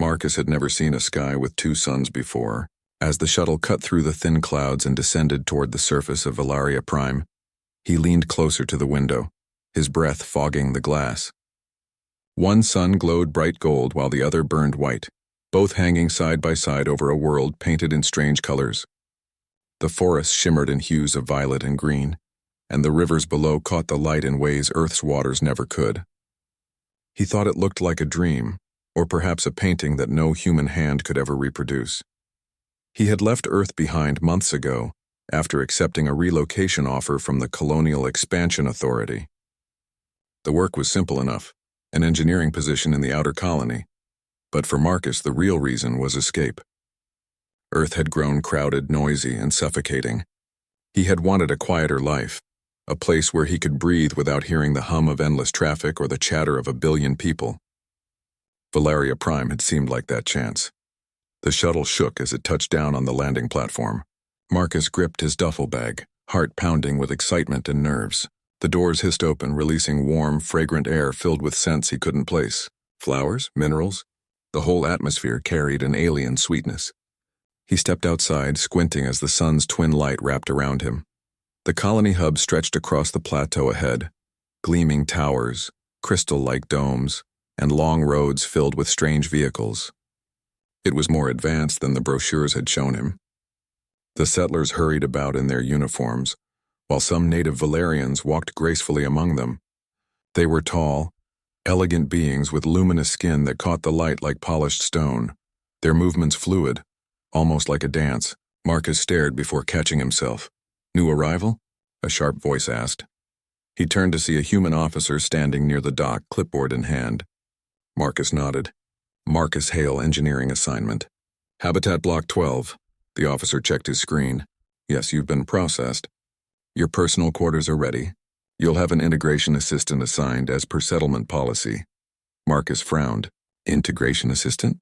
Marcus had never seen a sky with two suns before. As the shuttle cut through the thin clouds and descended toward the surface of Valeria Prime, he leaned closer to the window, his breath fogging the glass. One sun glowed bright gold while the other burned white, both hanging side by side over a world painted in strange colors. The forests shimmered in hues of violet and green, and the rivers below caught the light in ways Earth's waters never could. He thought it looked like a dream, or perhaps a painting that no human hand could ever reproduce. He had left Earth behind months ago, after accepting a relocation offer from the Colonial Expansion Authority. The work was simple enough, an engineering position in the outer colony, but for Marcus the real reason was escape. Earth had grown crowded, noisy, and suffocating. He had wanted a quieter life, a place where he could breathe without hearing the hum of endless traffic or the chatter of a billion people. Valeria Prime had seemed like that chance. The shuttle shook as it touched down on the landing platform. Marcus gripped his duffel bag, heart pounding with excitement and nerves. The doors hissed open, releasing warm, fragrant air filled with scents he couldn't place. Flowers, minerals, the whole atmosphere carried an alien sweetness. He stepped outside, squinting as the sun's twin light wrapped around him. The colony hub stretched across the plateau ahead, gleaming towers, crystal-like domes, and long roads filled with strange vehicles. It was more advanced than the brochures had shown him. The settlers hurried about in their uniforms, while some native Valerians walked gracefully among them. They were tall, elegant beings with luminous skin that caught the light like polished stone, their movements fluid, almost like a dance. Marcus stared before catching himself. "New arrival?" a sharp voice asked. He turned to see a human officer standing near the dock, clipboard in hand. Marcus nodded. Marcus Hale engineering assignment. Habitat Block 12. The officer checked his screen. "Yes, you've been processed. Your personal quarters are ready. You'll have an integration assistant assigned as per settlement policy." Marcus frowned. Integration assistant?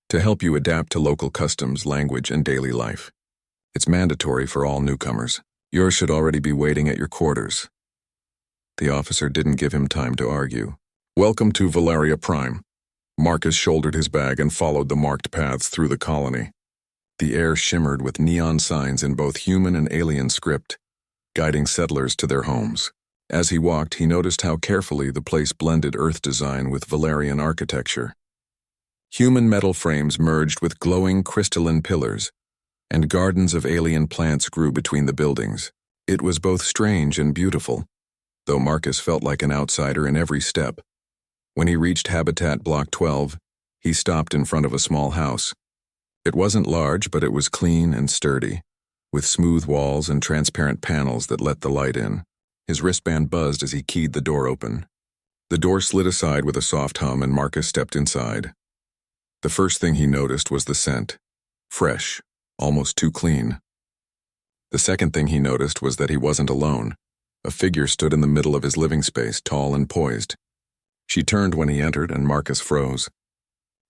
To help you adapt to local customs, language, and daily life. It's mandatory for all newcomers. Yours should already be waiting at your quarters. The officer didn't give him time to argue. "Welcome to Valeria Prime." Marcus shouldered his bag and followed the marked paths through the colony. The air shimmered with neon signs in both human and alien script, guiding settlers to their homes. As he walked, he noticed how carefully the place blended Earth design with Valerian architecture. Human metal frames merged with glowing crystalline pillars, and gardens of alien plants grew between the buildings. It was both strange and beautiful, though Marcus felt like an outsider in every step. When he reached Habitat Block 12, he stopped in front of a small house. It wasn't large, but it was clean and sturdy, with smooth walls and transparent panels that let the light in. His wristband buzzed as he keyed the door open. The door slid aside with a soft hum and Marcus stepped inside. The first thing he noticed was the scent. Fresh, almost too clean. The second thing he noticed was that he wasn't alone. A figure stood in the middle of his living space, tall and poised. She turned when he entered, and Marcus froze.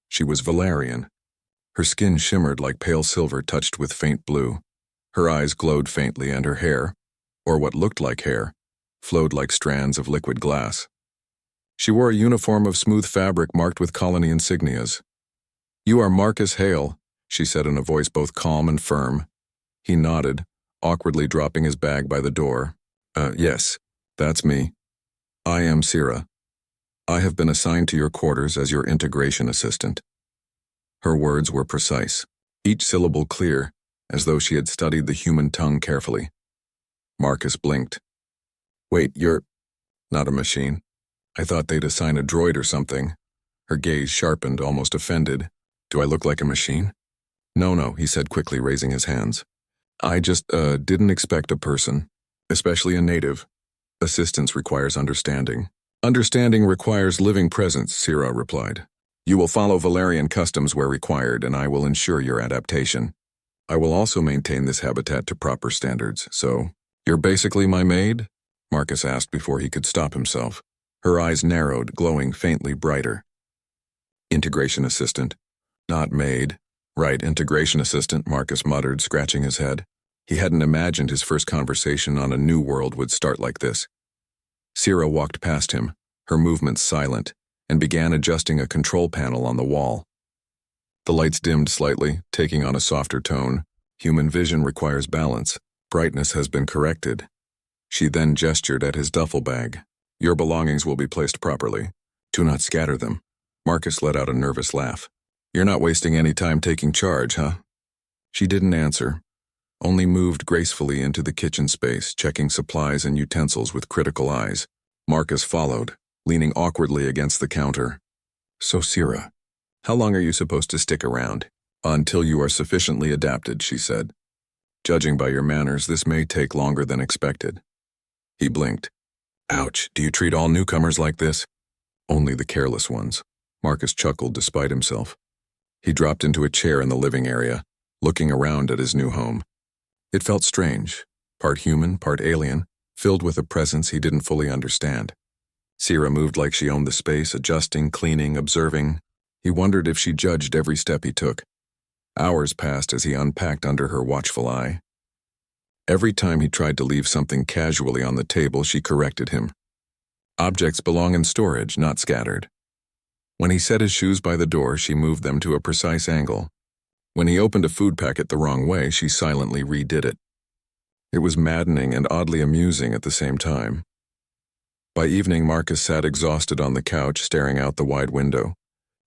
She was Valerian. Her skin shimmered like pale silver touched with faint blue. Her eyes glowed faintly, and her hair, or what looked like hair, flowed like strands of liquid glass. She wore a uniform of smooth fabric marked with colony insignias. "You are Marcus Hale," she said in a voice both calm and firm. He nodded, awkwardly dropping his bag by the door. Yes, that's me. I am Sira. I have been assigned to your quarters as your integration assistant." Her words were precise, each syllable clear, as though she had studied the human tongue carefully. Marcus blinked. "Wait, you're not a machine? I thought they'd assign a droid or something." Her gaze sharpened, almost offended. "Do I look like a machine?" No, he said quickly, raising his hands. "I just, didn't expect a person, especially a native. Assistance requires understanding." "Understanding requires living presence," Sira replied. "You will follow Valerian customs where required, and I will ensure your adaptation. I will also maintain this habitat to proper standards, so—" "You're basically my maid?" Marcus asked before he could stop himself. Her eyes narrowed, glowing faintly brighter. "Integration assistant. Not maid." "Right, integration assistant," Marcus muttered, scratching his head. He hadn't imagined his first conversation on a new world would start like this. Sira walked past him, her movements silent, and began adjusting a control panel on the wall. The lights dimmed slightly, taking on a softer tone. Human vision requires balance. Brightness has been corrected. She then gestured at his duffel bag. Your belongings will be placed properly. Do not scatter them. Marcus let out a nervous laugh. You're not wasting any time taking charge, huh? She didn't answer, only moved gracefully into the kitchen space, checking supplies and utensils with critical eyes. Marcus followed, leaning awkwardly against the counter. So, Sira, how long are you supposed to stick around? Until you are sufficiently adapted, she said. Judging by your manners, this may take longer than expected. He blinked. Ouch, do you treat all newcomers like this? Only the careless ones. Marcus chuckled despite himself. He dropped into a chair in the living area, looking around at his new home. It felt strange, part human, part alien, filled with a presence he didn't fully understand. Sira moved like she owned the space, adjusting, cleaning, observing. He wondered if she judged every step he took. Hours passed as he unpacked under her watchful eye. Every time he tried to leave something casually on the table, she corrected him. Objects belong in storage, not scattered. When he set his shoes by the door, she moved them to a precise angle. When he opened a food packet the wrong way, she silently redid it. It was maddening and oddly amusing at the same time. By evening, Marcus sat exhausted on the couch, staring out the wide window.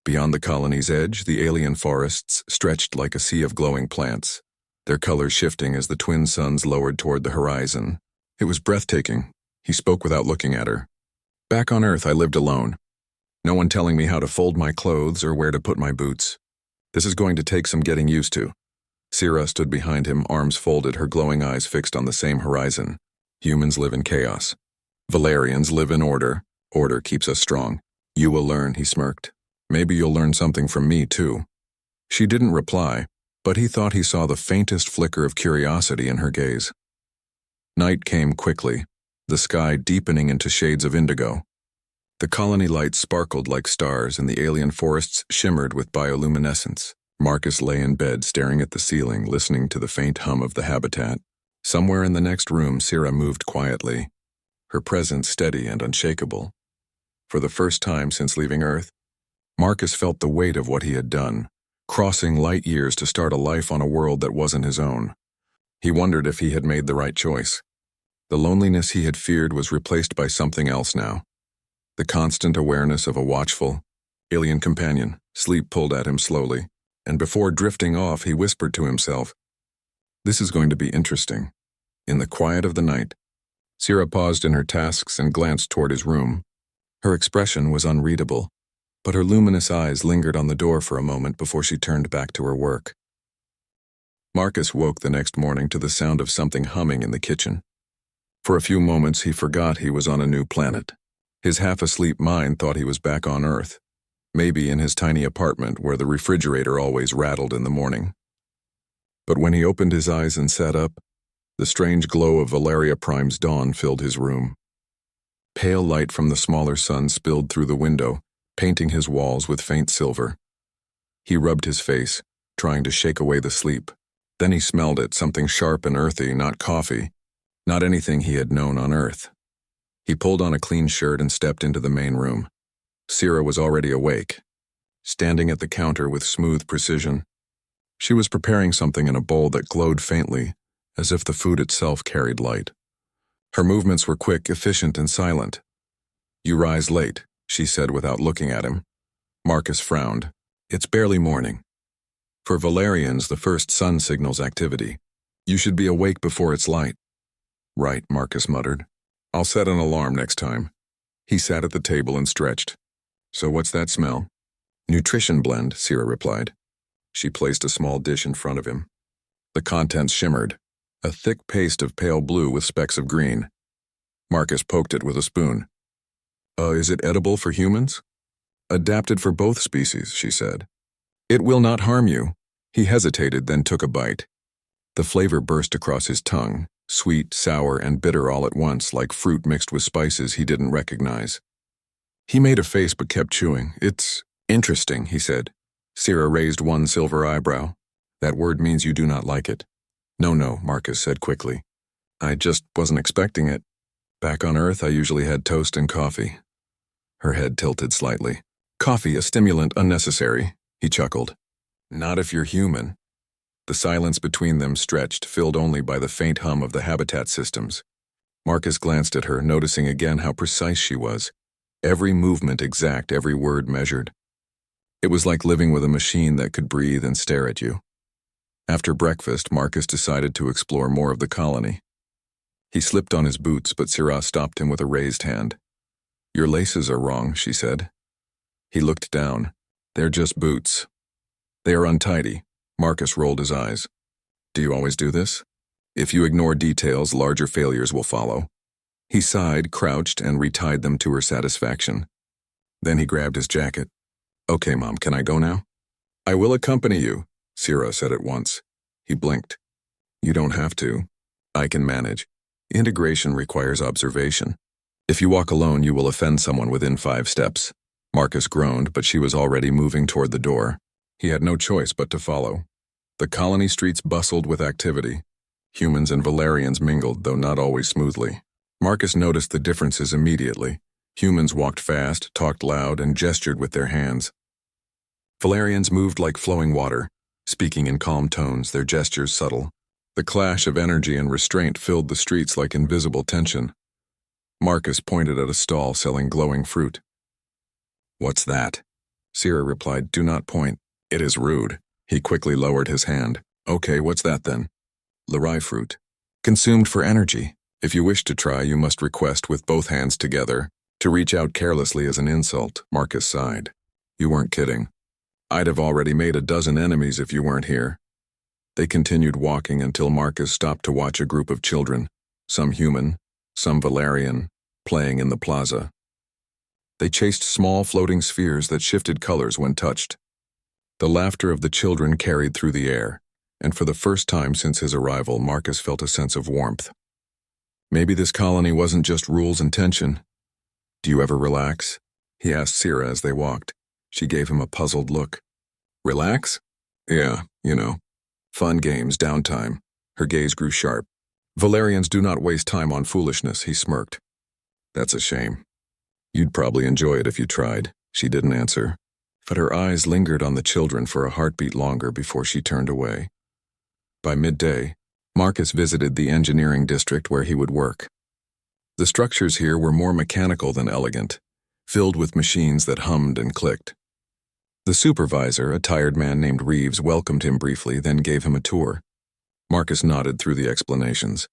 Beyond the colony's edge, the alien forests stretched like a sea of glowing plants, their colors shifting as the twin suns lowered toward the horizon. It was breathtaking. He spoke without looking at her. Back on Earth, I lived alone. No one telling me how to fold my clothes or where to put my boots. This is going to take some getting used to. Sira stood behind him, arms folded, her glowing eyes fixed on the same horizon. Humans live in chaos. Valerians live in order. Order keeps us strong. You will learn, he smirked. Maybe you'll learn something from me, too. She didn't reply, but he thought he saw the faintest flicker of curiosity in her gaze. Night came quickly, the sky deepening into shades of indigo. The colony lights sparkled like stars and the alien forests shimmered with bioluminescence. Marcus lay in bed staring at the ceiling, listening to the faint hum of the habitat. Somewhere in the next room, Sira moved quietly, her presence steady and unshakable. For the first time since leaving Earth, Marcus felt the weight of what he had done, crossing light years to start a life on a world that wasn't his own. He wondered if he had made the right choice. The loneliness he had feared was replaced by something else now. The constant awareness of a watchful, alien companion. Sleep pulled at him slowly, and before drifting off, he whispered to himself, "This is going to be interesting." In the quiet of the night, Sira paused in her tasks and glanced toward his room. Her expression was unreadable, but her luminous eyes lingered on the door for a moment before she turned back to her work. Marcus woke the next morning to the sound of something humming in the kitchen. For a few moments, he forgot he was on a new planet. His half-asleep mind thought he was back on Earth, maybe in his tiny apartment where the refrigerator always rattled in the morning. But when he opened his eyes and sat up, the strange glow of Valeria Prime's dawn filled his room. Pale light from the smaller sun spilled through the window, painting his walls with faint silver. He rubbed his face, trying to shake away the sleep. Then he smelled it, something sharp and earthy, not coffee, not anything he had known on Earth. He pulled on a clean shirt and stepped into the main room. Sira was already awake, standing at the counter with smooth precision. She was preparing something in a bowl that glowed faintly, as if the food itself carried light. Her movements were quick, efficient, and silent. "You rise late," she said without looking at him. Marcus frowned. "It's barely morning. For Valerians, the first sun signals activity. You should be awake before it's light." "Right," Marcus muttered. "I'll set an alarm next time." He sat at the table and stretched. "So what's that smell?" "Nutrition blend," Sira replied. She placed a small dish in front of him. The contents shimmered, a thick paste of pale blue with specks of green. Marcus poked it with a spoon. Is it edible for humans?" "Adapted for both species," she said. "It will not harm you." He hesitated, then took a bite. The flavor burst across his tongue, sweet, sour, and bitter all at once, like fruit mixed with spices he didn't recognize. He made a face but kept chewing. "It's interesting," he said. Sira raised one silver eyebrow. "That word means you do not like it." No, Marcus said quickly. "I just wasn't expecting it. Back on Earth, I usually had toast and coffee." Her head tilted slightly. "Coffee, a stimulant, unnecessary," he chuckled. Not if you're human. The silence between them stretched, filled only by the faint hum of the habitat systems. Marcus glanced at her, noticing again how precise she was. Every movement exact, every word measured. It was like living with a machine that could breathe and stare at you. After breakfast, Marcus decided to explore more of the colony. He slipped on his boots, but Syrah stopped him with a raised hand. "Your laces are wrong," she said. He looked down. "They're just boots." "They are untidy." Marcus rolled his eyes. "Do you always do this? If you ignore details, larger failures will follow." He sighed, crouched, and retied them to her satisfaction. Then he grabbed his jacket. "Okay, Mom, can I go now?" "I will accompany you," Syrah said at once. He blinked. "You don't have to. I can manage. Integration requires observation. If you walk alone, you will offend someone within 5 steps." Marcus groaned, but she was already moving toward the door. He had no choice but to follow. The colony streets bustled with activity. Humans and Valerians mingled, though not always smoothly. Marcus noticed the differences immediately. Humans walked fast, talked loud, and gestured with their hands. Valerians moved like flowing water, speaking in calm tones, their gestures subtle. The clash of energy and restraint filled the streets like invisible tension. Marcus pointed at a stall selling glowing fruit. "What's that?" Syrah replied, "Do not point. It is rude." He quickly lowered his hand. "Okay, what's that then?" "Larai fruit. Consumed for energy. If you wish to try, you must request with both hands together. To reach out carelessly is an insult." Marcus sighed. "You weren't kidding. I'd have already made a dozen enemies if you weren't here." They continued walking until Marcus stopped to watch a group of children, some human, some Valerian, playing in the plaza. They chased small floating spheres that shifted colors when touched. The laughter of the children carried through the air, and for the first time since his arrival, Marcus felt a sense of warmth. Maybe this colony wasn't just rules and tension. "Do you ever relax?" he asked Syrah as they walked. She gave him a puzzled look. "Relax?" "Yeah, you know. Fun games, downtime." Her gaze grew sharp. "Valerians do not waste time on foolishness," he smirked. "That's a shame. You'd probably enjoy it if you tried." She didn't answer, but her eyes lingered on the children for a heartbeat longer before she turned away. By midday, Marcus visited the engineering district where he would work. The structures here were more mechanical than elegant, filled with machines that hummed and clicked. The supervisor, a tired man named Reeves, welcomed him briefly, then gave him a tour. Marcus nodded through the explanations,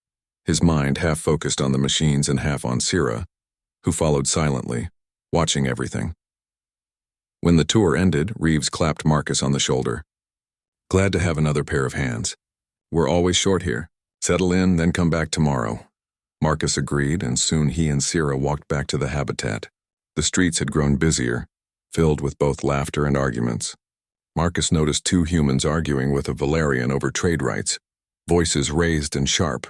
his mind half focused on the machines and half on Syrah, who followed silently, watching everything. When the tour ended, Reeves clapped Marcus on the shoulder. "Glad to have another pair of hands. We're always short here. Settle in, then come back tomorrow." Marcus agreed, and soon he and Syrah walked back to the habitat. The streets had grown busier, filled with both laughter and arguments. Marcus noticed 2 humans arguing with a Valerian over trade rights, voices raised and sharp.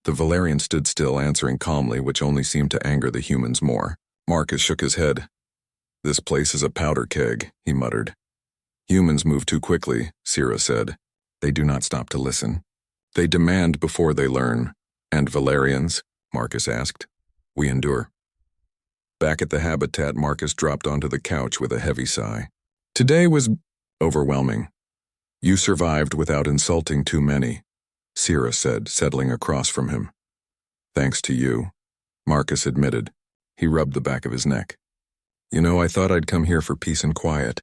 The Valerian stood still, answering calmly, which only seemed to anger the humans more. Marcus shook his head. "This place is a powder keg," he muttered. "Humans move too quickly," Syrah said. "They do not stop to listen. They demand before they learn." "And Valerians?" Marcus asked. "We endure." Back at the habitat, Marcus dropped onto the couch with a heavy sigh. "Today was overwhelming." "You survived without insulting too many," Syrah said, settling across from him. "Thanks to you," Marcus admitted. He rubbed the back of his neck. "You know, I thought I'd come here for peace and quiet.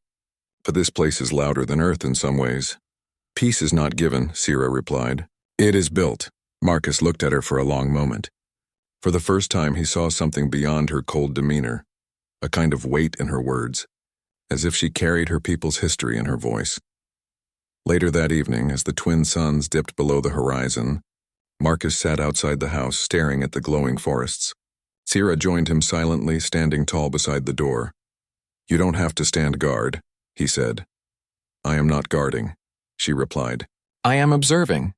But this place is louder than Earth in some ways." "Peace is not given," Syrah replied. "It is built." Marcus looked at her for a long moment. For the first time, he saw something beyond her cold demeanor, a kind of weight in her words, as if she carried her people's history in her voice. Later that evening, as the twin suns dipped below the horizon, Marcus sat outside the house, staring at the glowing forests. Syrah joined him silently, standing tall beside the door. "You don't have to stand guard," he said. "I am not guarding," she replied. "I am observing."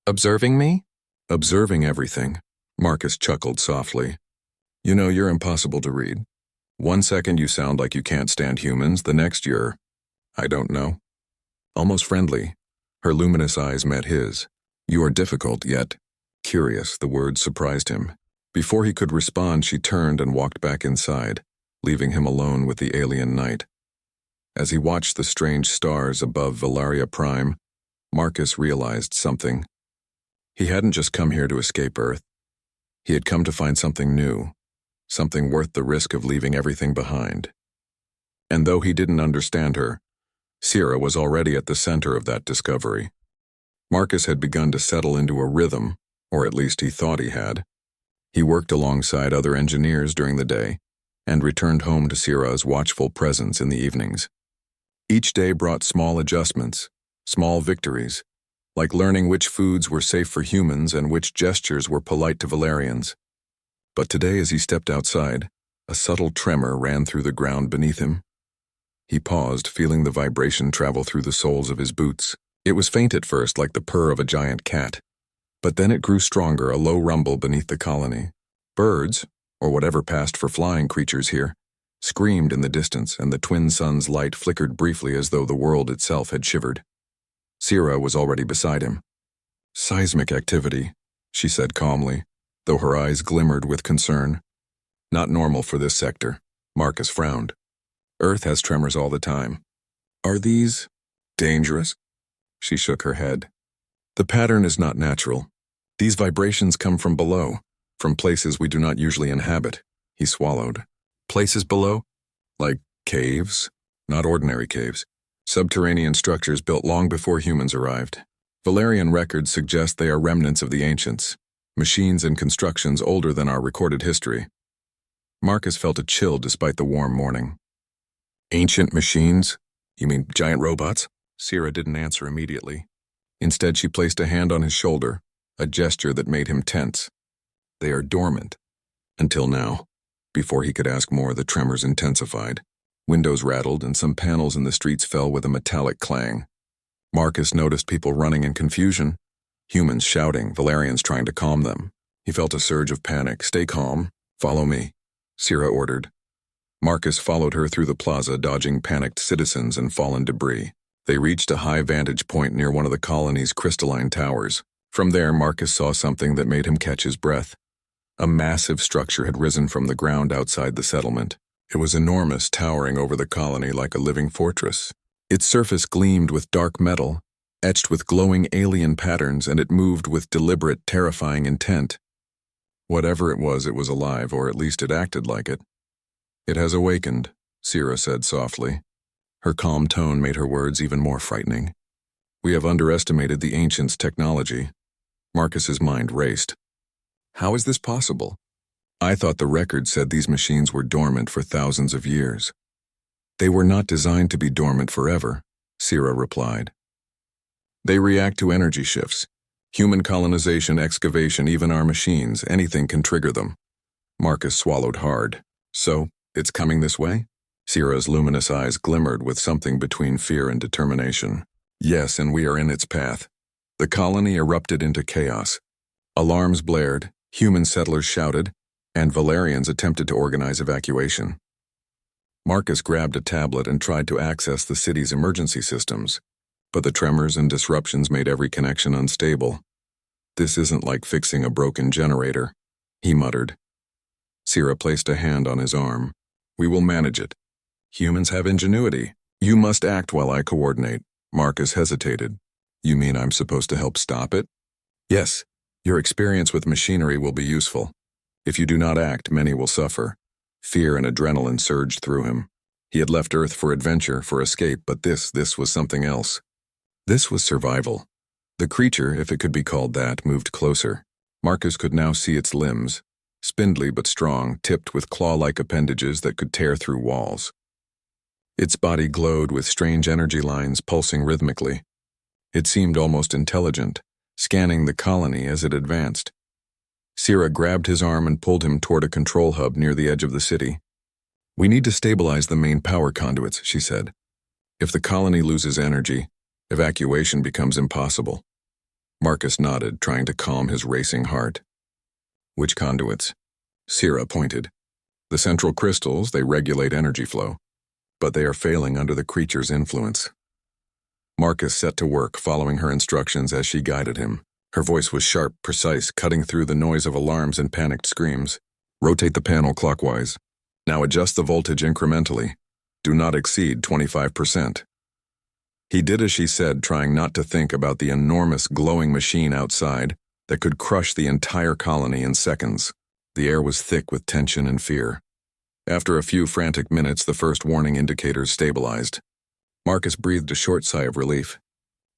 "Observing me?" "Observing everything." Marcus chuckled softly. "You know, you're impossible to read. One second you sound like you can't stand humans, the next you're, I don't know. Almost friendly." Her luminous eyes met his. "You are difficult, yet curious." The words surprised him. Before he could respond, she turned and walked back inside, leaving him alone with the alien night. As he watched the strange stars above Valaria Prime, Marcus realized something. He hadn't just come here to escape Earth. He had come to find something new, something worth the risk of leaving everything behind. And though he didn't understand her, Sierra was already at the center of that discovery. Marcus had begun to settle into a rhythm, or at least he thought he had. He worked alongside other engineers during the day and returned home to Sierra's watchful presence in the evenings. Each day brought small adjustments, small victories, like learning which foods were safe for humans and which gestures were polite to Valerians. But today, as he stepped outside, a subtle tremor ran through the ground beneath him. He paused, feeling the vibration travel through the soles of his boots. It was faint at first, like the purr of a giant cat. But then it grew stronger, a low rumble beneath the colony. Birds, or whatever passed for flying creatures here, screamed in the distance, and the twin suns' light flickered briefly as though the world itself had shivered. Sierra was already beside him. "Seismic activity," she said calmly, though her eyes glimmered with concern. "Not normal for this sector." Marcus frowned. "Earth has tremors all the time." "Are these dangerous?" She shook her head. "The pattern is not natural. These vibrations come from below, from places we do not usually inhabit." He swallowed. "Places below? Like caves? Not ordinary caves. Subterranean structures built long before humans arrived. Valerian records suggest they are remnants of the ancients, machines and constructions older than our recorded history." Marcus felt a chill despite the warm morning. "Ancient machines? You mean giant robots?" Sierra didn't answer immediately. Instead, she placed a hand on his shoulder, a gesture that made him tense. "They are dormant. Until now." Before he could ask more, the tremors intensified. Windows rattled and some panels in the streets fell with a metallic clang. Marcus noticed people running in confusion, humans shouting, Valerians trying to calm them. He felt a surge of panic. "Stay calm. Follow me," Sierra ordered. Marcus followed her through the plaza, dodging panicked citizens and fallen debris. They reached a high vantage point near one of the colony's crystalline towers. From there, Marcus saw something that made him catch his breath. A massive structure had risen from the ground outside the settlement. It was enormous, towering over the colony like a living fortress. Its surface gleamed with dark metal, etched with glowing alien patterns, and it moved with deliberate, terrifying intent. Whatever it was alive, or at least it acted like it. "It has awakened," Sierra said softly. Her calm tone made her words even more frightening. "We have underestimated the ancients' technology." Marcus's mind raced. "How is this possible? I thought the record said these machines were dormant for thousands of years." "They were not designed to be dormant forever," Sierra replied. "They react to energy shifts. Human colonization, excavation, even our machines, anything can trigger them." Marcus swallowed hard. "So, it's coming this way?" Sierra's luminous eyes glimmered with something between fear and determination. "Yes, and we are in its path." The colony erupted into chaos. Alarms blared, human settlers shouted, and Valerians attempted to organize evacuation. Marcus grabbed a tablet and tried to access the city's emergency systems, but the tremors and disruptions made every connection unstable. "This isn't like fixing a broken generator," he muttered. Sierra placed a hand on his arm. "We will manage it. Humans have ingenuity. You must act while I coordinate." Marcus hesitated. "You mean I'm supposed to help stop it?" "Yes. Your experience with machinery will be useful. If you do not act, many will suffer." Fear and adrenaline surged through him. He had left Earth for adventure, for escape, but this was something else. This was survival. The creature, if it could be called that, moved closer. Marcus could now see its limbs, spindly but strong, tipped with claw-like appendages that could tear through walls. Its body glowed with strange energy lines pulsing rhythmically. It seemed almost intelligent, scanning the colony as it advanced. Sierra grabbed his arm and pulled him toward a control hub near the edge of the city. "We need to stabilize the main power conduits," she said. "If the colony loses energy, evacuation becomes impossible." Marcus nodded, trying to calm his racing heart. "Which conduits?" Sierra pointed. "The central crystals, they regulate energy flow, but they are failing under the creature's influence." Marcus set to work, following her instructions as she guided him. Her voice was sharp, precise, cutting through the noise of alarms and panicked screams. "Rotate the panel clockwise. Now adjust the voltage incrementally. do not exceed 25%. He did as she said, trying not to think about the enormous glowing machine outside that could crush the entire colony in seconds. The air was thick with tension and fear. After a few frantic minutes, the first warning indicators stabilized. Marcus breathed a short sigh of relief.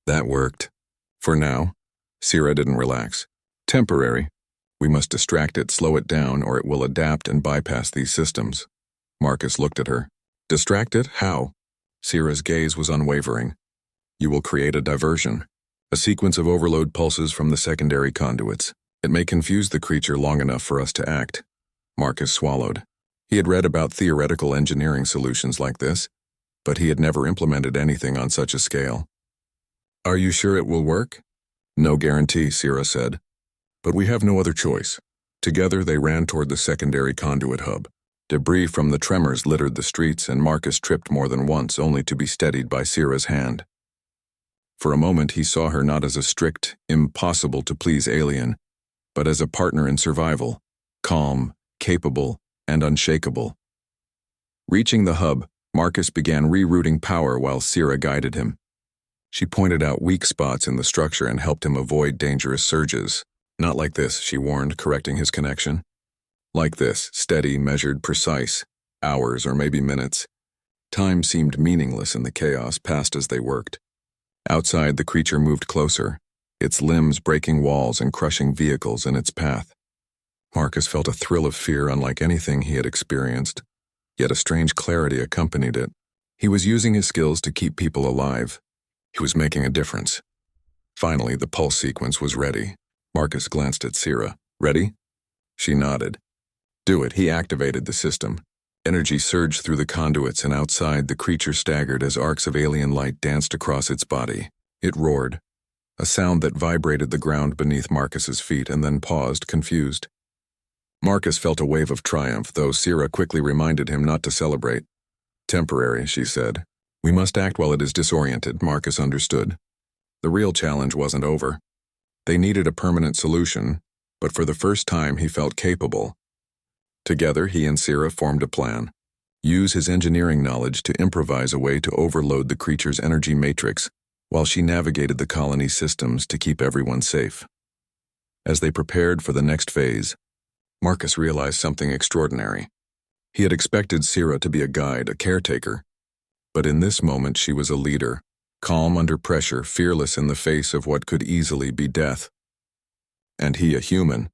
That worked. For now. Sierra didn't relax. Temporary. We must distract it, slow it down, or it will adapt and bypass these systems. Marcus looked at her. Distract it? How? Sierra's gaze was unwavering. You will create a diversion. A sequence of overload pulses from the secondary conduits. It may confuse the creature long enough for us to act. Marcus swallowed. He had read about theoretical engineering solutions like this, but he had never implemented anything on such a scale. Are you sure it will work? No guarantee, Sierra said. But we have no other choice. Together they ran toward the secondary conduit hub. Debris from the tremors littered the streets, and Marcus tripped more than once, only to be steadied by Sierra's hand. For a moment he saw her not as a strict, impossible-to-please alien, but as a partner in survival, calm, capable, and unshakable. Reaching the hub, Marcus began rerouting power while Sierra guided him. She pointed out weak spots in the structure and helped him avoid dangerous surges. Not like this, she warned, correcting his connection. Like this, steady, measured, precise, hours or maybe minutes. Time seemed meaningless in the chaos, passed as they worked. Outside, the creature moved closer, its limbs breaking walls and crushing vehicles in its path. Marcus felt a thrill of fear unlike anything he had experienced, yet a strange clarity accompanied it. He was using his skills to keep people alive. He was making a difference. Finally, the pulse sequence was ready. Marcus glanced at Sierra. Ready? She nodded. Do it. He activated the system. Energy surged through the conduits, and outside the creature staggered as arcs of alien light danced across its body. It roared, a sound that vibrated the ground beneath Marcus's feet and then paused, confused. Marcus felt a wave of triumph, though Sierra quickly reminded him not to celebrate. Temporary, she said. We must act while it is disoriented, Marcus understood. The real challenge wasn't over. They needed a permanent solution, but for the first time he felt capable. Together, he and Sierra formed a plan. Use his engineering knowledge to improvise a way to overload the creature's energy matrix, while she navigated the colony's systems to keep everyone safe. As they prepared for the next phase, Marcus realized something extraordinary. He had expected Sierra to be a guide, a caretaker, but in this moment she was a leader, calm under pressure, fearless in the face of what could easily be death. And he, a human,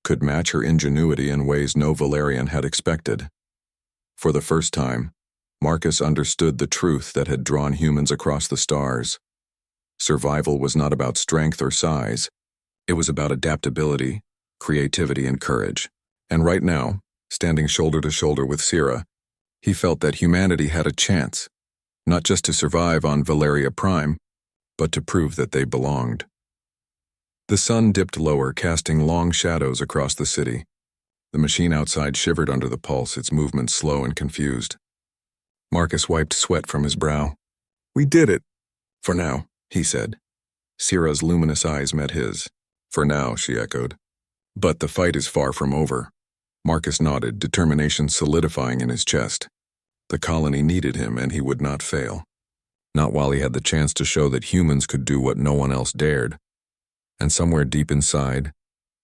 could match her ingenuity in ways no Valerian had expected. For the first time, Marcus understood the truth that had drawn humans across the stars. Survival was not about strength or size. It was about adaptability, creativity, and courage. And right now, standing shoulder to shoulder with Sierra, he felt that humanity had a chance, not just to survive on Valeria Prime, but to prove that they belonged. The sun dipped lower, casting long shadows across the city. The machine outside shivered under the pulse, its movements slow and confused. Marcus wiped sweat from his brow. We did it. For now, he said. Sierra's luminous eyes met his. For now, she echoed. But the fight is far from over. Marcus nodded, determination solidifying in his chest. The colony needed him, and he would not fail. Not while he had the chance to show that humans could do what no one else dared. And somewhere deep inside,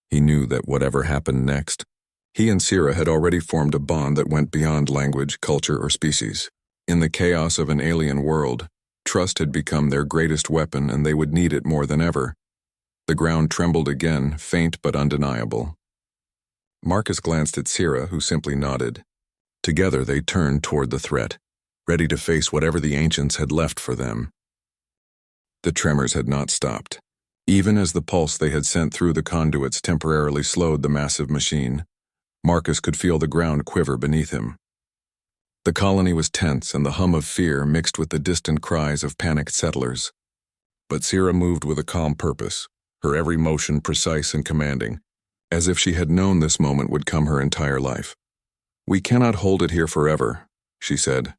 he knew that whatever happened next, he and Sierra had already formed a bond that went beyond language, culture, or species. In the chaos of an alien world, trust had become their greatest weapon, and they would need it more than ever. The ground trembled again, faint but undeniable. Marcus glanced at Sierra, who simply nodded. Together they turned toward the threat, ready to face whatever the ancients had left for them. The tremors had not stopped. Even as the pulse they had sent through the conduits temporarily slowed the massive machine, Marcus could feel the ground quiver beneath him. The colony was tense, and the hum of fear mixed with the distant cries of panicked settlers. But Sierra moved with a calm purpose, her every motion precise and commanding, as if she had known this moment would come her entire life. We cannot hold it here forever, she said,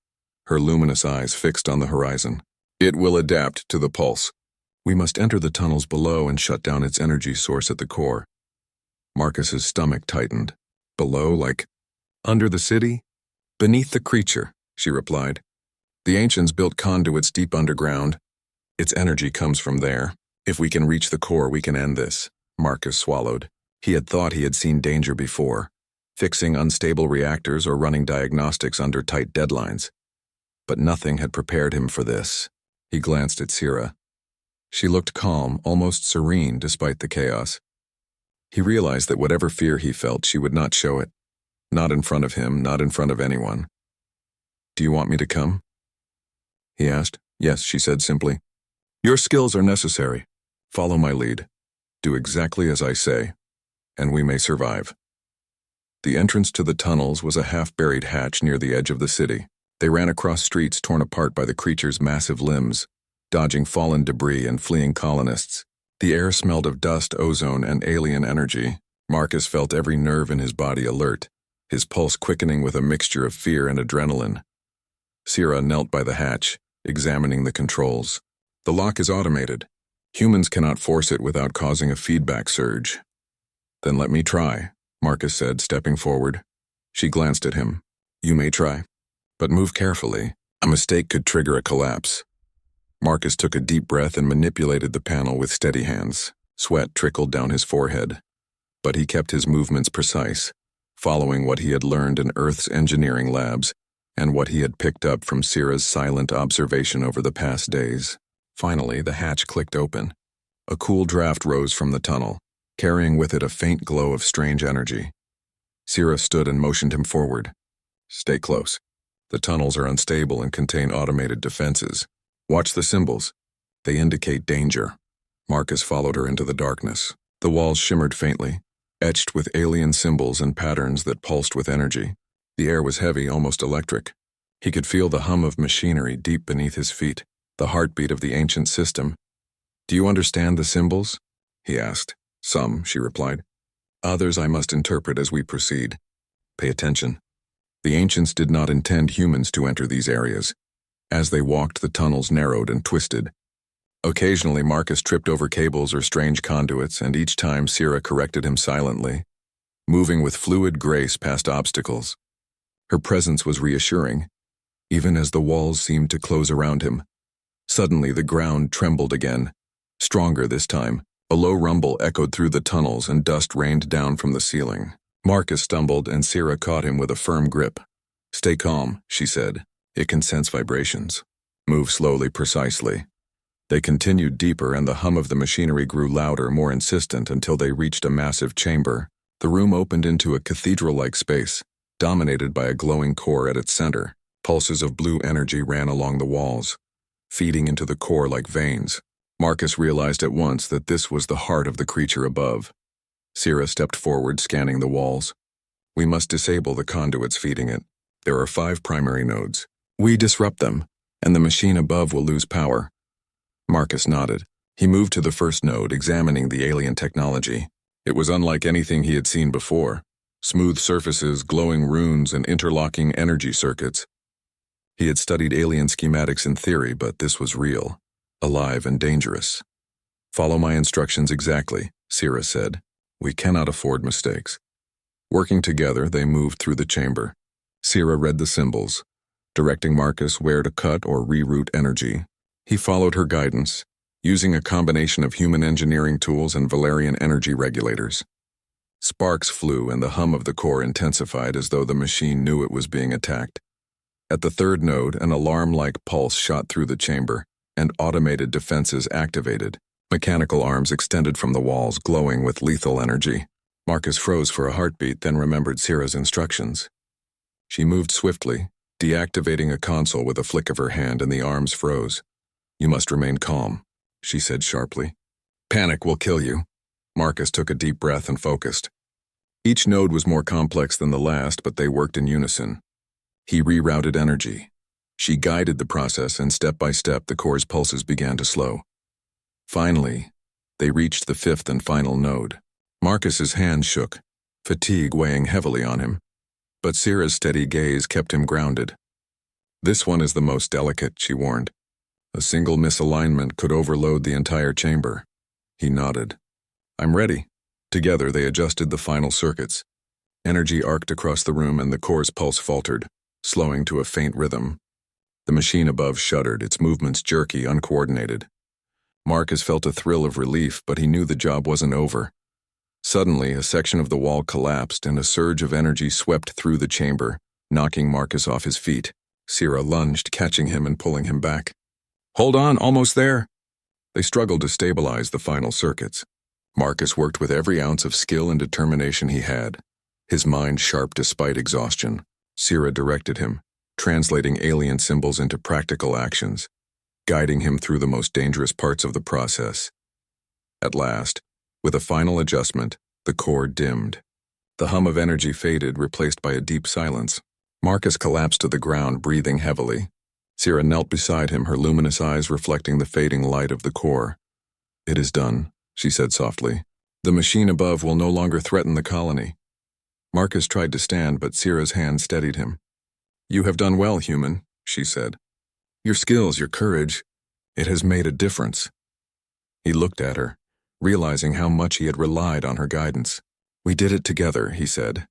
her luminous eyes fixed on the horizon. It will adapt to the pulse. We must enter the tunnels below and shut down its energy source at the core. Marcus's stomach tightened. Below, like under the city? Beneath the creature, she replied. The ancients built conduits deep underground. Its energy comes from there. If we can reach the core, we can end this. Marcus swallowed. He had thought he had seen danger before, fixing unstable reactors or running diagnostics under tight deadlines. But nothing had prepared him for this. He glanced at Sira. She looked calm, almost serene despite the chaos. He realized that whatever fear he felt, she would not show it. Not in front of him, not in front of anyone. "Do you want me to come?" he asked. "Yes," she said simply. "Your skills are necessary. Follow my lead. Do exactly as I say, and we may survive." The entrance to the tunnels was a half-buried hatch near the edge of the city. They ran across streets torn apart by the creature's massive limbs, dodging fallen debris and fleeing colonists. The air smelled of dust, ozone, and alien energy. Marcus felt every nerve in his body alert, his pulse quickening with a mixture of fear and adrenaline. Sira knelt by the hatch, examining the controls. "The lock is automated. Humans cannot force it without causing a feedback surge." "Then let me try," Marcus said, stepping forward. She glanced at him. "You may try, but move carefully. A mistake could trigger a collapse." Marcus took a deep breath and manipulated the panel with steady hands. Sweat trickled down his forehead, but he kept his movements precise, following what he had learned in Earth's engineering labs and what he had picked up from Sira's silent observation over the past days. Finally, the hatch clicked open. A cool draft rose from the tunnel, carrying with it a faint glow of strange energy. Sira stood and motioned him forward. "Stay close. The tunnels are unstable and contain automated defenses. Watch the symbols. They indicate danger." Marcus followed her into the darkness. The walls shimmered faintly, etched with alien symbols and patterns that pulsed with energy. The air was heavy, almost electric. He could feel the hum of machinery deep beneath his feet, the heartbeat of the ancient system. "Do you understand the symbols?" he asked. "Some," she replied. "Others I must interpret as we proceed. Pay attention." The ancients did not intend humans to enter these areas. As they walked, the tunnels narrowed and twisted. Occasionally, Marcus tripped over cables or strange conduits, and each time Sira corrected him silently, moving with fluid grace past obstacles. Her presence was reassuring, even as the walls seemed to close around him. Suddenly, the ground trembled again, stronger this time. A low rumble echoed through the tunnels and dust rained down from the ceiling. Marcus stumbled, and Sira caught him with a firm grip. "Stay calm," she said. "It can sense vibrations. Move slowly, precisely." They continued deeper, and the hum of the machinery grew louder, more insistent, until they reached a massive chamber. The room opened into a cathedral-like space, dominated by a glowing core at its center. Pulses of blue energy ran along the walls, feeding into the core like veins. Marcus realized at once that this was the heart of the creature above. Sira stepped forward, scanning the walls. "We must disable the conduits feeding it. There are 5 primary nodes. We disrupt them, and the machine above will lose power." Marcus nodded. He moved to the first node, examining the alien technology. It was unlike anything he had seen before. Smooth surfaces, glowing runes, and interlocking energy circuits. He had studied alien schematics in theory, but this was real, alive and dangerous. "Follow my instructions exactly," Sira said. "We cannot afford mistakes." Working together, they moved through the chamber. Sira read the symbols, directing Marcus where to cut or reroute energy. He followed her guidance, using a combination of human engineering tools and Valerian energy regulators. Sparks flew, and the hum of the core intensified as though the machine knew it was being attacked. At the third node, an alarm-like pulse shot through the chamber, and automated defenses activated. Mechanical arms extended from the walls, glowing with lethal energy. Marcus froze for a heartbeat, then remembered Sira's instructions. She moved swiftly, deactivating a console with a flick of her hand, and the arms froze. "You must remain calm," she said sharply. "Panic will kill you." Marcus took a deep breath and focused. Each node was more complex than the last, but they worked in unison. He rerouted energy. She guided the process, and step by step the core's pulses began to slow. Finally, they reached the 5th and final node. Marcus's hand shook, fatigue weighing heavily on him. But Sira's steady gaze kept him grounded. "This one is the most delicate," she warned. "A single misalignment could overload the entire chamber." He nodded. "I'm ready." Together they adjusted the final circuits. Energy arced across the room, and the core's pulse faltered, slowing to a faint rhythm. The machine above shuddered, its movements jerky, uncoordinated. Marcus felt a thrill of relief, but he knew the job wasn't over. Suddenly, a section of the wall collapsed and a surge of energy swept through the chamber, knocking Marcus off his feet. Sierra lunged, catching him and pulling him back. "Hold on, almost there." They struggled to stabilize the final circuits. Marcus worked with every ounce of skill and determination he had, his mind sharp despite exhaustion. Sierra directed him, translating alien symbols into practical actions, guiding him through the most dangerous parts of the process. At last, with a final adjustment, the core dimmed. The hum of energy faded, replaced by a deep silence. Marcus collapsed to the ground, breathing heavily. Sierra knelt beside him, her luminous eyes reflecting the fading light of the core. "It is done," she said softly. "The machine above will no longer threaten the colony." Marcus tried to stand, but Sierra's hand steadied him. "You have done well, human," she said. "Your skills, your courage, it has made a difference." He looked at her, realizing how much he had relied on her guidance. "We did it together," he said.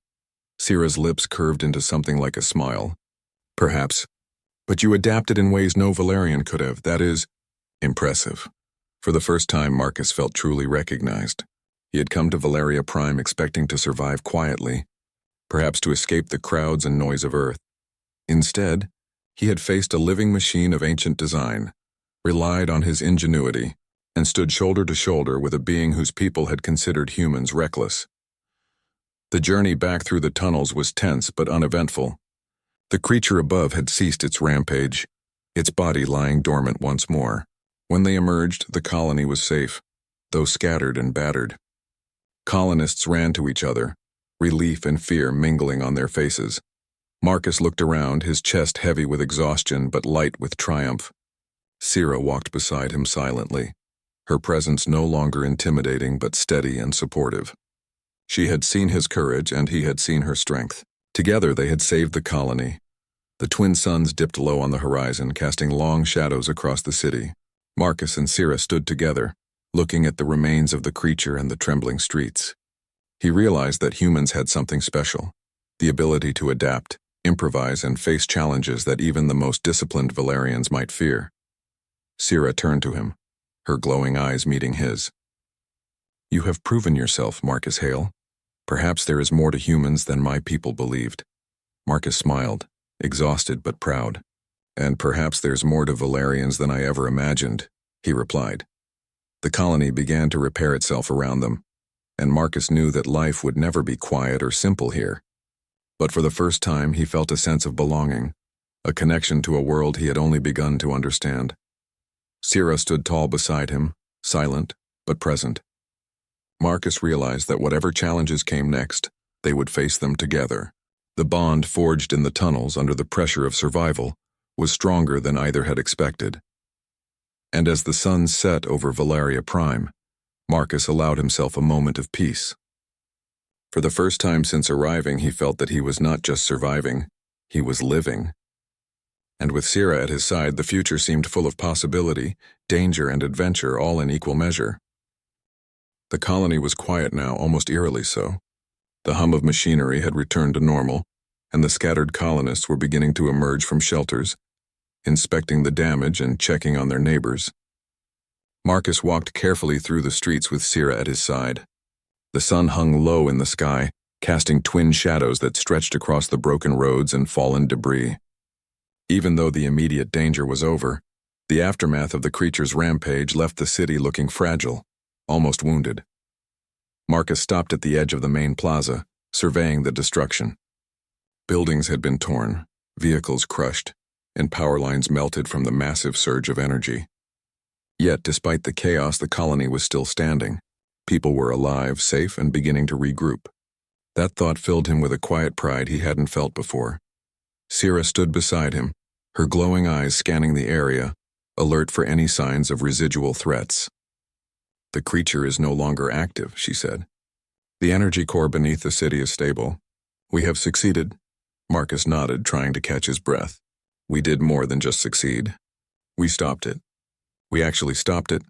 Sierra's lips curved into something like a smile. "Perhaps. But you adapted in ways no Valerian could have. That is impressive." For the first time, Marcus felt truly recognized. He had come to Valeria Prime expecting to survive quietly, perhaps to escape the crowds and noise of Earth. Instead, he had faced a living machine of ancient design, relied on his ingenuity, and stood shoulder to shoulder with a being whose people had considered humans reckless. The journey back through the tunnels was tense but uneventful. The creature above had ceased its rampage, its body lying dormant once more. When they emerged, the colony was safe, though scattered and battered. Colonists ran to each other, relief and fear mingling on their faces. Marcus looked around, his chest heavy with exhaustion but light with triumph. Sierra walked beside him silently, her presence no longer intimidating but steady and supportive. She had seen his courage and he had seen her strength. Together they had saved the colony. The twin suns dipped low on the horizon, casting long shadows across the city. Marcus and Sierra stood together, looking at the remains of the creature and the trembling streets. He realized that humans had something special, the ability to adapt, improvise, and face challenges that even the most disciplined Valerians might fear. Sierra turned to him, her glowing eyes meeting his. "You have proven yourself, Marcus Hale. Perhaps there is more to humans than my people believed." Marcus smiled, exhausted but proud. "And perhaps there's more to Valerians than I ever imagined," he replied. The colony began to repair itself around them, and Marcus knew that life would never be quiet or simple here. But for the first time he felt a sense of belonging, a connection to a world he had only begun to understand. Sierra stood tall beside him, silent but present. Marcus realized that whatever challenges came next, they would face them together. The bond forged in the tunnels under the pressure of survival was stronger than either had expected. And as the sun set over Valeria Prime, Marcus allowed himself a moment of peace. For the first time since arriving, he felt that he was not just surviving, he was living. And with Sierra at his side, the future seemed full of possibility, danger, and adventure, all in equal measure. The colony was quiet now, almost eerily so. The hum of machinery had returned to normal, and the scattered colonists were beginning to emerge from shelters, inspecting the damage and checking on their neighbors. Marcus walked carefully through the streets with Sierra at his side. The sun hung low in the sky, casting twin shadows that stretched across the broken roads and fallen debris. Even though the immediate danger was over, the aftermath of the creature's rampage left the city looking fragile, almost wounded. Marcus stopped at the edge of the main plaza, surveying the destruction. Buildings had been torn, vehicles crushed, and power lines melted from the massive surge of energy. Yet, despite the chaos, the colony was still standing. People were alive, safe, and beginning to regroup. That thought filled him with a quiet pride he hadn't felt before. Sierra stood beside him, her glowing eyes scanning the area, alert for any signs of residual threats. "The creature is no longer active," she said. "The energy core beneath the city is stable. We have succeeded." Marcus nodded, trying to catch his breath. "We did more than just succeed. We stopped it." "We actually stopped it?"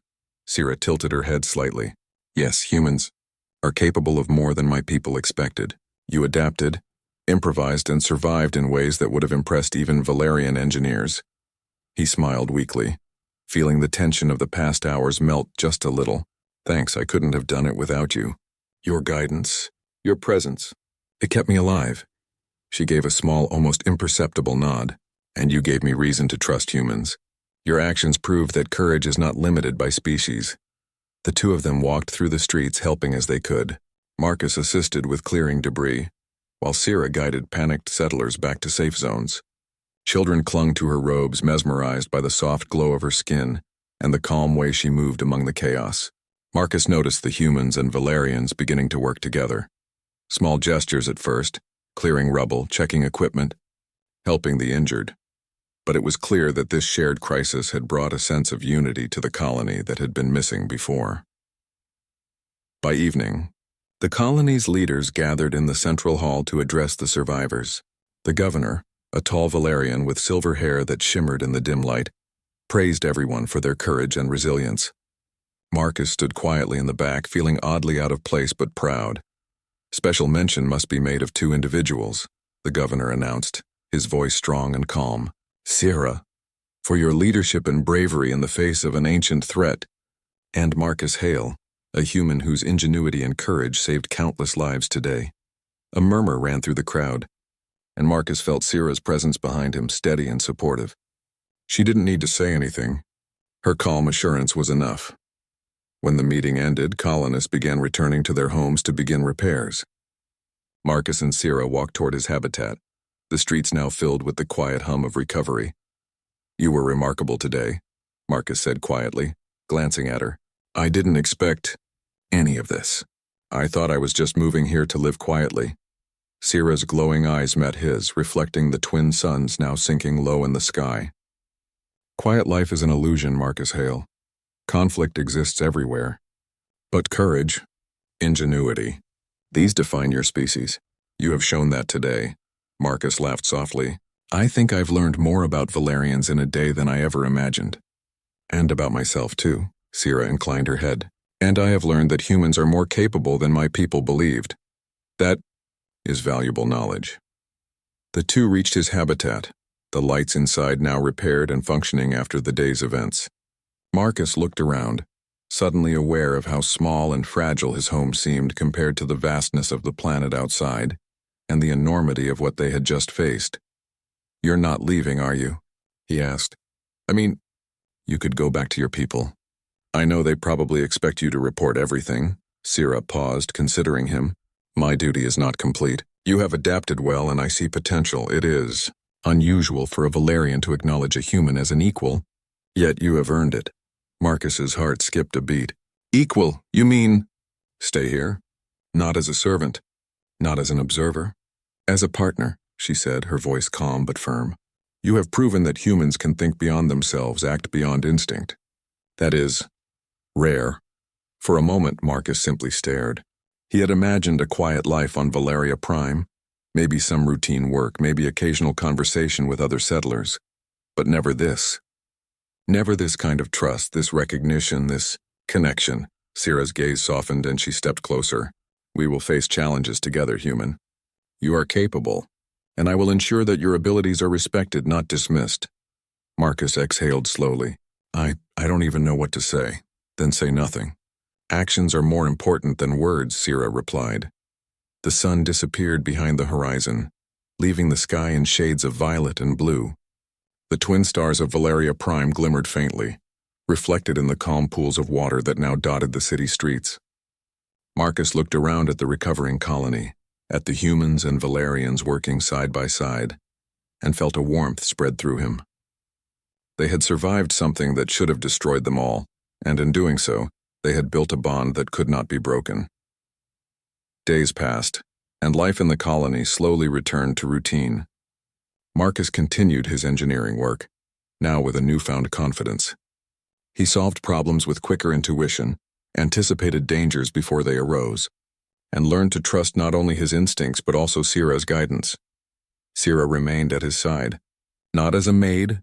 Sierra tilted her head slightly. "Yes, humans are capable of more than my people expected. You adapted, improvised, and survived in ways that would have impressed even Valerian engineers. He smiled weakly, feeling the tension of the past hours melt just a little. Thanks, I couldn't have done it without you. Your guidance, your presence, it kept me alive. She gave a small, almost imperceptible nod. And you gave me reason to trust humans. Your actions prove that courage is not limited by species. The two of them walked through the streets, helping as they could. Marcus assisted with clearing debris, while Sierra guided panicked settlers back to safe zones. Children clung to her robes, mesmerized by the soft glow of her skin and the calm way she moved among the chaos. Marcus noticed the humans and Valerians beginning to work together. Small gestures at first, clearing rubble, checking equipment, helping the injured. But it was clear that this shared crisis had brought a sense of unity to the colony that had been missing before. By evening, the colony's leaders gathered in the central hall to address the survivors. The governor, a tall Valerian with silver hair that shimmered in the dim light, praised everyone for their courage and resilience. Marcus stood quietly in the back, feeling oddly out of place but proud. Special mention must be made of two individuals, the governor announced, his voice strong and calm. Sierra, for your leadership and bravery in the face of an ancient threat, and Marcus Hale, a human whose ingenuity and courage saved countless lives today. A murmur ran through the crowd, and Marcus felt Sierra's presence behind him, steady and supportive. She didn't need to say anything. Her calm assurance was enough. When the meeting ended, colonists began returning to their homes to begin repairs. Marcus and Sierra walked toward his habitat, the streets now filled with the quiet hum of recovery. You were remarkable today, Marcus said quietly, glancing at her. I didn't expect any of this. I thought I was just moving here to live quietly. Sierra's glowing eyes met his, reflecting the twin suns now sinking low in the sky. Quiet life is an illusion, Marcus Hale. Conflict exists everywhere. But courage, ingenuity, these define your species. You have shown that today. Marcus laughed softly. I think I've learned more about Valerians in a day than I ever imagined. And about myself, too, Sierra inclined her head. And I have learned that humans are more capable than my people believed. That is valuable knowledge. The two reached his habitat, the lights inside now repaired and functioning after the day's events. Marcus looked around, suddenly aware of how small and fragile his home seemed compared to the vastness of the planet outside, and the enormity of what they had just faced. You're not leaving, are you? He asked. I mean, you could go back to your people. I know they probably expect you to report everything. Sierra paused, considering him. My duty is not complete. You have adapted well, and I see potential. It is unusual for a Valerian to acknowledge a human as an equal, yet you have earned it. Marcus's heart skipped a beat. Equal, you mean? Stay here. Not as a servant. Not as an observer. As a partner, she said, her voice calm but firm. You have proven that humans can think beyond themselves, act beyond instinct. That is rare. For a moment, Marcus simply stared. He had imagined a quiet life on Valeria Prime, maybe some routine work, maybe occasional conversation with other settlers. But never this. Never this kind of trust, this recognition, this connection. Sierra's gaze softened and she stepped closer. We will face challenges together, human. You are capable, and I will ensure that your abilities are respected, not dismissed. Marcus exhaled slowly. I don't even know what to say. Then say nothing. Actions are more important than words, Sierra replied. The sun disappeared behind the horizon, leaving the sky in shades of violet and blue. The twin stars of Valeria Prime glimmered faintly, reflected in the calm pools of water that now dotted the city streets. Marcus looked around at the recovering colony, at the humans and Valerians working side by side, and felt a warmth spread through him. They had survived something that should have destroyed them all, and in doing so, they had built a bond that could not be broken. Days passed, and life in the colony slowly returned to routine. Marcus continued his engineering work, now with a newfound confidence. He solved problems with quicker intuition, anticipated dangers before they arose, and learned to trust not only his instincts but also Sierra's guidance. Sierra remained at his side, not as a maid,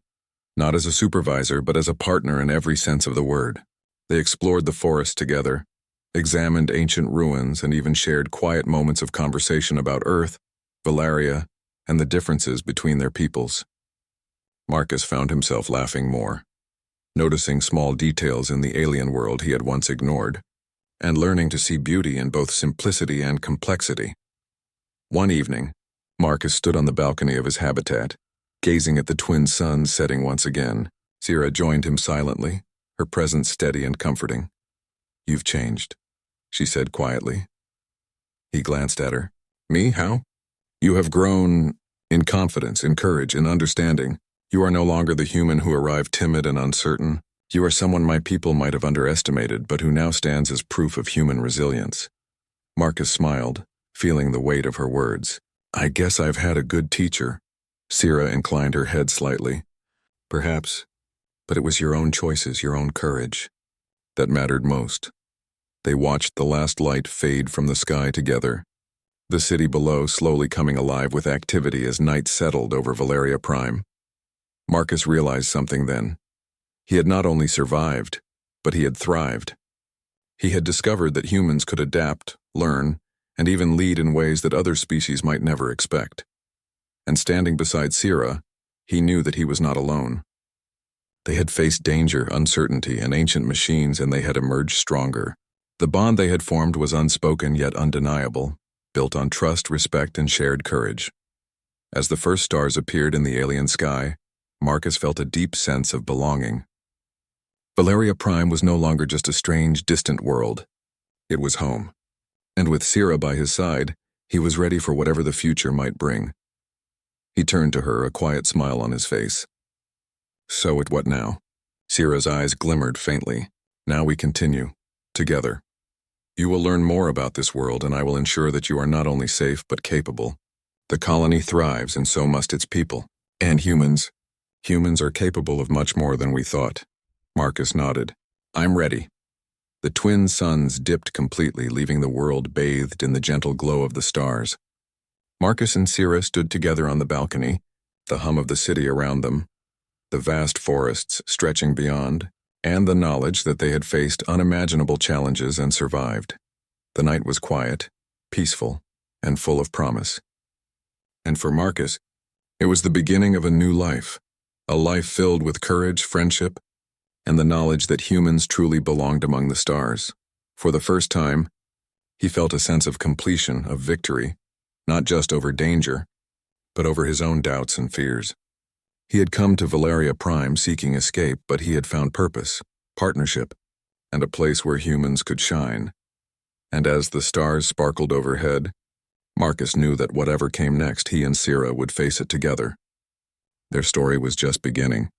not as a supervisor, but as a partner in every sense of the word. They explored the forest together, examined ancient ruins, and even shared quiet moments of conversation about Earth, Valeria, and the differences between their peoples. Marcus found himself laughing more, noticing small details in the alien world he had once ignored, and learning to see beauty in both simplicity and complexity. One evening, Marcus stood on the balcony of his habitat, gazing at the twin suns setting once again. Sierra joined him silently, her presence steady and comforting. "You've changed," she said quietly. He glanced at her. "Me? How?" "You have grown in confidence, in courage, in understanding. You are no longer the human who arrived timid and uncertain. You are someone my people might have underestimated, but who now stands as proof of human resilience." Marcus smiled, feeling the weight of her words. "I guess I've had a good teacher." Sierra inclined her head slightly. "Perhaps, but it was your own choices, your own courage, that mattered most." They watched the last light fade from the sky together, the city below slowly coming alive with activity as night settled over Valeria Prime. Marcus realized something then. He had not only survived, but he had thrived. He had discovered that humans could adapt, learn, and even lead in ways that other species might never expect. And standing beside Sierra, he knew that he was not alone. They had faced danger, uncertainty, and ancient machines, and they had emerged stronger. The bond they had formed was unspoken yet undeniable, built on trust, respect, and shared courage. As the first stars appeared in the alien sky, Marcus felt a deep sense of belonging. Valeria Prime was no longer just a strange, distant world. It was home. And with Sierra by his side, he was ready for whatever the future might bring. He turned to her, a quiet smile on his face. "So what now?" Sierra's eyes glimmered faintly. "Now we continue. Together. You will learn more about this world, and I will ensure that you are not only safe but capable. The colony thrives, and so must its people. And humans. Humans are capable of much more than we thought." Marcus nodded. "I'm ready." The twin suns dipped completely, leaving the world bathed in the gentle glow of the stars. Marcus and Sierra stood together on the balcony, the hum of the city around them, the vast forests stretching beyond, and the knowledge that they had faced unimaginable challenges and survived. The night was quiet, peaceful, and full of promise. And for Marcus, it was the beginning of a new life, a life filled with courage, friendship, and the knowledge that humans truly belonged among the stars. For the first time, he felt a sense of completion, of victory, not just over danger, but over his own doubts and fears. He had come to Valeria Prime seeking escape, but he had found purpose, partnership, and a place where humans could shine. And as the stars sparkled overhead, Marcus knew that whatever came next, he and Sierra would face it together. Their story was just beginning.